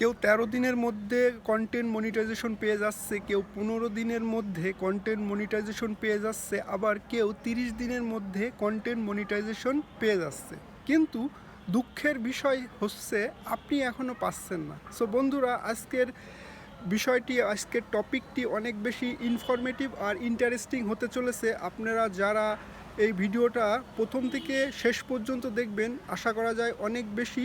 কেউ ১৩ দিনের মধ্যে কন্টেন্ট মনিটাইজেশন পেয়ে যাচ্ছে, কেউ ১৫ দিনের মধ্যে কন্টেন্ট মনিটাইজেশন পেয়ে যাচ্ছে, আবার কেউ ৩০ দিনের মধ্যে কন্টেন্ট মনিটাইজেশন পেয়ে যাচ্ছে। কিন্তু দুঃখের বিষয় হচ্ছে আপনি এখনও পাচ্ছেন না। সো বন্ধুরা, আজকের টপিকটি অনেক বেশি ইনফরমেটিভ আর ইন্টারেস্টিং হতে চলেছে। আপনারা যারা এই ভিডিওটা প্রথম থেকে শেষ পর্যন্ত দেখবেন, আশা করা যায় অনেক বেশি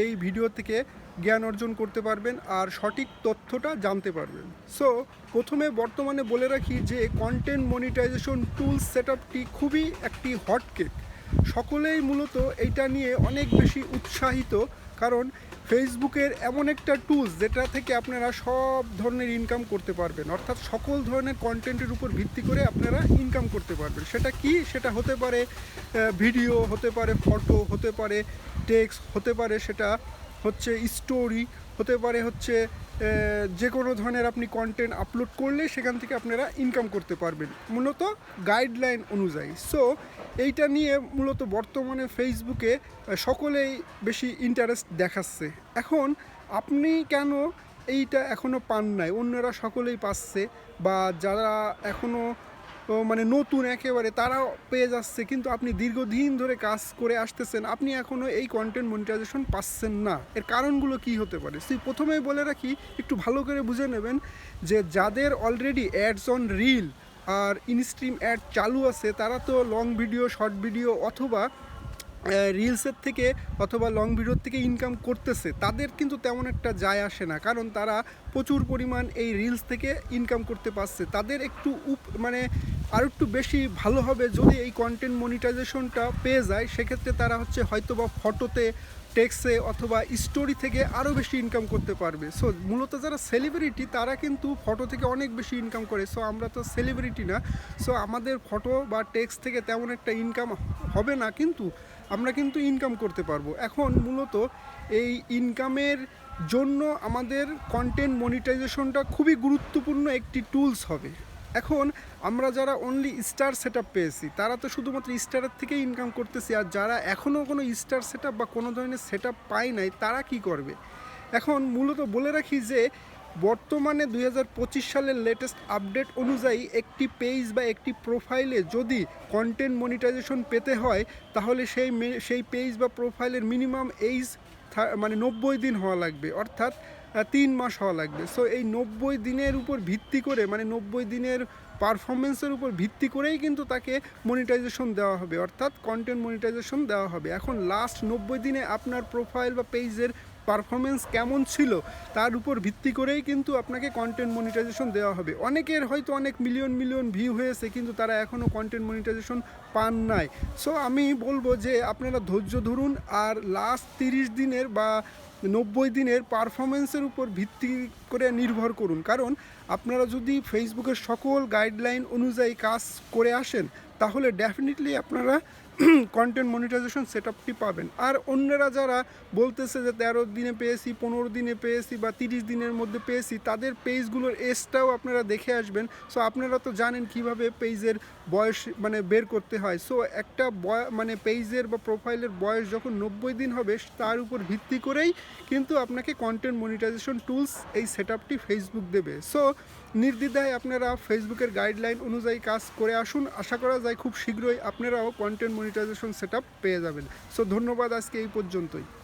এই ভিডিও থেকে জ্ঞান অর্জন করতে পারবেন আর সঠিক তথ্যটা জানতে পারবেন। সো প্রথমে বর্তমানে বলে রাখি যে কন্টেন্ট মনিটাইজেশন টুলস সেটআপটি খুবই একটি হট কেক। সকলেই মূলত এইটা নিয়ে অনেক বেশি উৎসাহিত, কারণ ফেসবুকের এমন একটা টুলস যেটা থেকে আপনারা সব ধরনের ইনকাম করতে পারবেন, অর্থাৎ সকল ধরনের কন্টেন্টের উপর ভিত্তি করে আপনারা ইনকাম করতে পারবেন। সেটা কি? সেটা হতে পারে ভিডিও, হতে পারে ফটো, হতে পারে টেক্সট, হতে পারে সেটা হচ্ছে স্টোরি, হতে পারে হচ্ছে যে কোনো ধরনের আপনি কন্টেন্ট আপলোড করলে সেখান থেকে আপনারা ইনকাম করতে পারবেন মূলত গাইডলাইন অনুযায়ী। সো এইটা নিয়ে মূলত বর্তমানে ফেসবুকে সকলেই বেশি ইন্টারেস্ট দেখাচ্ছে। এখন আপনি কেন এইটা এখনও পান নাই, অন্যরা সকলেই পাচ্ছে, বা যারা এখনও নতুন একেবারে তারাও পেয়ে যাচ্ছে, কিন্তু আপনি দীর্ঘদিন ধরে কাজ করে আসতেছেন, আপনি এখনও এই কন্টেন্ট মনিটাইজেশন পাচ্ছেন না। এর কারণগুলো কি হতে পারে? প্রথমেই বলে রাখি, একটু ভালো করে বুঝে নেবেন যে যাদের অলরেডি অ্যাডস অন রিল আর ইনস্ট্রিম অ্যাড চালু আছে, তারা তো লং ভিডিও, শর্ট ভিডিও অথবা রিলসের থেকে অথবা লং ভিডিওর থেকে ইনকাম করতেছে। তাদের কিন্তু তেমন একটা যায় আসে না, কারণ তারা প্রচুর পরিমাণ এই রিলস থেকে ইনকাম করতে পারছে। তাদের একটু আর একটু বেশি ভালো হবে যদি এই কন্টেন্ট মনিটাইজেশনটা পেয়ে যায়। সেক্ষেত্রে তারা হয়তো বা ফটোতে, টেক্সে অথবা স্টোরি থেকে আরও বেশি ইনকাম করতে পারবে। সো মূলত যারা সেলিব্রিটি তারা কিন্তু ফটো থেকে অনেক বেশি ইনকাম করে। সো আমরা তো সেলিব্রিটি না, সো আমাদের ফটো বা টেক্সট থেকে তেমন একটা ইনকাম হবে না, কিন্তু আমরা কিন্তু ইনকাম করতে পারবো। এখন মূলত এই ইনকামের জন্য আমাদের কন্টেন্ট মনিটাইজেশনটা খুবই গুরুত্বপূর্ণ একটি টুলস হবে। এখন আমরা যারা অনলি স্টার সেটআপ পেয়েছি, তারা তো শুধুমাত্র স্টারের থেকেই ইনকাম করতেছি, আর যারা এখনও কোনো স্টার সেটআপ বা কোনো ধরনের সেটআপ পায় নাই, তারা কি করবে? এখন মূলত বলে রাখি যে বর্তমানে 2025 সালের লেটেস্ট আপডেট অনুযায়ী একটি পেজ বা একটি প্রোফাইলে যদি কন্টেন্ট মনিটাইজেশন পেতে হয়, তাহলে সেই পেজ বা প্রোফাইলের মিনিমাম এইজ 90 দিন হওয়া লাগবে, অর্থাৎ 3 মাস হওয়া লাগবে। সো এই 90 দিনের উপর ভিত্তি করে, 90 দিনের পারফরমেন্সের উপর ভিত্তি করেই কিন্তু তাকে মনিটাইজেশন দেওয়া হবে, অর্থাৎ কন্টেন্ট মনিটাইজেশন দেওয়া হবে। এখন লাস্ট 90 দিনে আপনার প্রোফাইল বা পেজের পারফরমেন্স কেমন ছিল তার উপর ভিত্তি করেই কিন্তু আপনাকে কন্টেন্ট মনিটাইজেশন দেওয়া হবে। অনেকের হয়তো অনেক মিলিয়ন ভিউ হয়েছে, কিন্তু তারা এখনও কন্টেন্ট মনিটাইজেশন পান নাই। সো আমি বলবো যে আপনারা ধৈর্য ধরুন, আর লাস্ট 30 দিনের বা 90 দিনের পারফরমেন্সের উপর ভিত্তি করে নির্ভর করুন, কারণ আপনারা যদি ফেসবুকের সকল গাইডলাইন অনুযায়ী কাজ করে আসেন, তাহলে ডেফিনেটলি আপনারা কন্টেন্ট মনিটাইজেশন সেটআপটি পাবেন। আর অন্যরা যারা বলতেছে যে 13 দিনে পেয়েছি, 15 দিনে পেয়েছি বা 30 দিনের মধ্যে পেয়েছি, তাদের পেজগুলোর এজটাও আপনারা দেখে আসবেন। সো আপনারা তো জানেন কিভাবে পেজের বয়স বের করতে হয়। সো একটা পেজের বা প্রোফাইলের বয়স যখন 90 দিন হবে, তার উপর ভিত্তি করেই কিন্তু আপনাকে কন্টেন্ট মনিটাইজেশন টুলস এই সেটআপটি ফেসবুক দেবে। সো নির্দ্বিধায় আপনারা ফেসবুকের গাইডলাইন অনুযায়ী কাজ করে আসুন। আশা করা যায় খুব শীঘ্রই আপনারাও কন্টেন্ট মনিটাইজেশন সেটআপ পেয়ে যাবেন। সো ধন্যবাদ, আজকে এই পর্যন্তই।